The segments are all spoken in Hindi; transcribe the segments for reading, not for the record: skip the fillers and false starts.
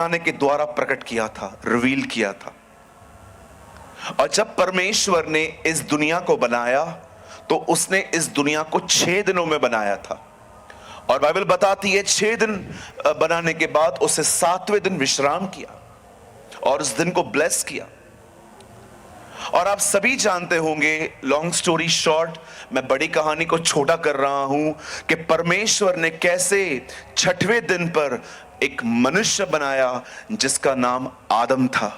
आने के द्वारा प्रकट किया था, रिवील किया था। और जब परमेश्वर ने इस दुनिया को बनाया तो उसने इस दुनिया को 6 दिनों में बनाया था। और बाइबल बताती है 6 दिन बनाने के बाद उसे 7वें दिन विश्राम किया और उस दिन को ब्लेस किया। और आप सभी जानते होंगे, लॉन्ग स्टोरी शॉर्ट, मैं बड़ी कहानी को छोटा कर रहा हूं, कि परमेश्वर ने कैसे 6वें दिन पर एक मनुष्य बनाया जिसका नाम आदम था।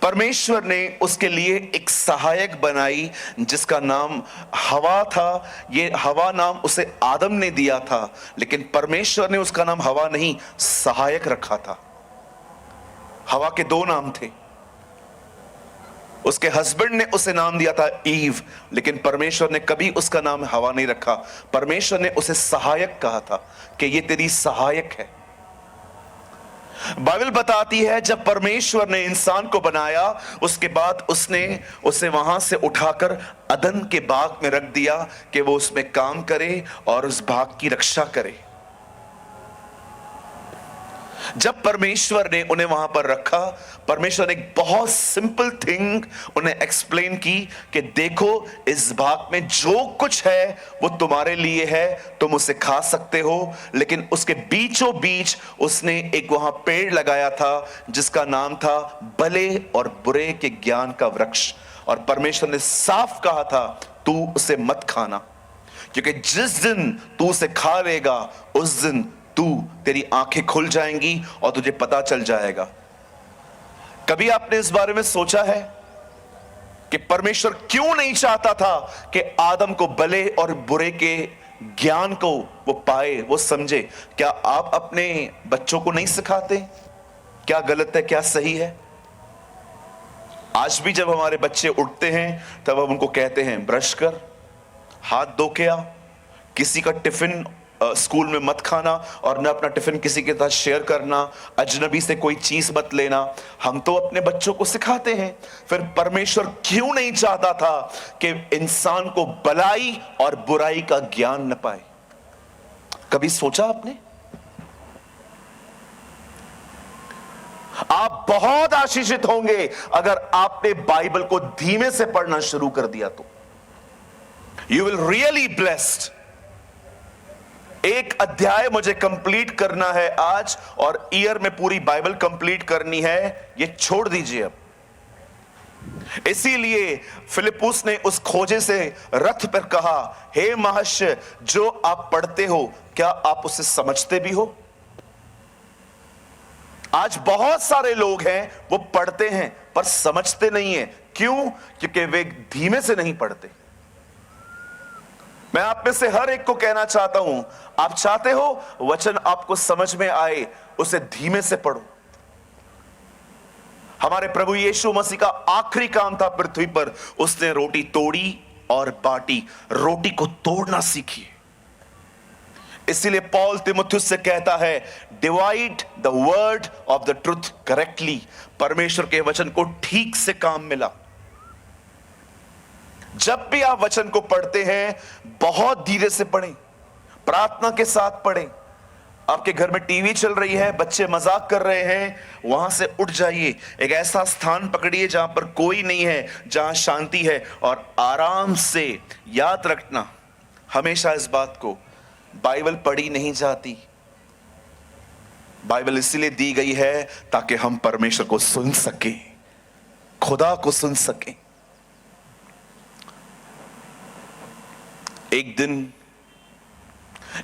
परमेश्वर ने उसके लिए एक सहायक बनाई जिसका नाम हवा था। ये हवा नाम उसे आदम ने दिया था, लेकिन परमेश्वर ने उसका नाम हवा नहीं, सहायक रखा था। हवा के 2 नाम थे। उसके हस्बैंड ने उसे नाम दिया था ईव, लेकिन परमेश्वर ने कभी उसका नाम हवा नहीं रखा। परमेश्वर ने उसे सहायक कहा था कि ये तेरी सहायक है। बाइबल बताती है जब परमेश्वर ने इंसान को बनाया, उसके बाद उसने उसे वहां से उठाकर अदन के बाग में रख दिया कि वो उसमें काम करे और उस बाग की रक्षा करे। जब परमेश्वर ने उन्हें वहां पर रखा, परमेश्वर ने एक बहुत सिंपल थिंग उन्हें एक्सप्लेन की कि देखो, इस बाग में जो कुछ है वो तुम्हारे लिए है, तुम उसे खा सकते हो, लेकिन उसके बीचों बीच उसने एक वहां पेड़ लगाया था जिसका नाम था भले और बुरे के ज्ञान का वृक्ष। और परमेश्वर ने साफ कहा था, तू उसे मत खाना, क्योंकि जिस दिन तू उसे खा लेगा उस दिन तेरी आंखें खुल जाएंगी और तुझे पता चल जाएगा। कभी आपने इस बारे में सोचा है कि परमेश्वर क्यों नहीं चाहता था कि आदम को भले और बुरे के ज्ञान को वो पाए, वो समझे? क्या आप अपने बच्चों को नहीं सिखाते क्या गलत है, क्या सही है? आज भी जब हमारे बच्चे उठते हैं तब हम उनको कहते हैं, ब्रश कर, हाथ धो के आ, किसी का टिफिन स्कूल में मत खाना और न अपना टिफिन किसी के साथ शेयर करना, अजनबी से कोई चीज मत लेना। हम तो अपने बच्चों को सिखाते हैं। फिर परमेश्वर क्यों नहीं चाहता था कि इंसान को भलाई और बुराई का ज्ञान न पाए? कभी सोचा आपने? आप बहुत आशीषित होंगे अगर आपने बाइबल को धीमे से पढ़ना शुरू कर दिया तो। You will really blessed. एक अध्याय मुझे कंप्लीट करना है आज, और ईयर में पूरी बाइबल कंप्लीट करनी है, ये छोड़ दीजिए अब। इसीलिए फिलिप्पुस ने उस खोजे से रथ पर कहा, हे महर्षि, जो आप पढ़ते हो क्या आप उसे समझते भी हो? आज बहुत सारे लोग हैं वो पढ़ते हैं पर समझते नहीं है। क्यों? क्योंकि वे धीमे से नहीं पढ़ते। मैं आप में से हर एक को कहना चाहता हूं, आप चाहते हो वचन आपको समझ में आए, उसे धीमे से पढ़ो। हमारे प्रभु यीशु मसीह का आखिरी काम था पृथ्वी पर, उसने रोटी तोड़ी और बांटी। रोटी को तोड़ना सीखिए। इसीलिए पॉल तिमुथियुस से कहता है, divide the word of the truth correctly. परमेश्वर के वचन को ठीक से काम मिला। जब भी आप वचन को पढ़ते हैं बहुत धीरे से पढ़ें, प्रार्थना के साथ पढ़ें। आपके घर में टीवी चल रही है, बच्चे मजाक कर रहे हैं, वहां से उठ जाइए, एक ऐसा स्थान पकड़िए जहां पर कोई नहीं है, जहां शांति है, और आराम से याद रखना हमेशा इस बात को, बाइबल पढ़ी नहीं जाती। बाइबल इसलिए दी गई है ताकि हम परमेश्वर को सुन सकें, खुदा को सुन सकें। एक दिन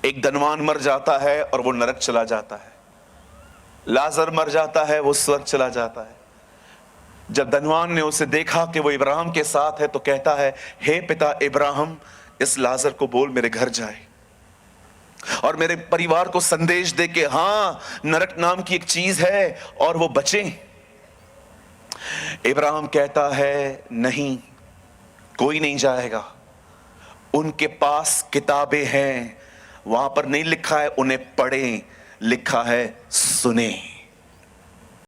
एक धनवान मर जाता है और वो नरक चला जाता है। लाजर मर जाता है, वो स्वर्ग चला जाता है। जब धनवान ने उसे देखा कि वो इब्राहिम के साथ है तो कहता है, हे पिता इब्राहिम, इस लाजर को बोल मेरे घर जाए और मेरे परिवार को संदेश दे कि हां, नरक नाम की एक चीज है और वो बचे। इब्राहिम कहता है, नहीं, कोई नहीं जाएगा। उनके पास किताबें हैं, वहां पर नहीं लिखा है उन्हें पढ़ें, लिखा है सुने।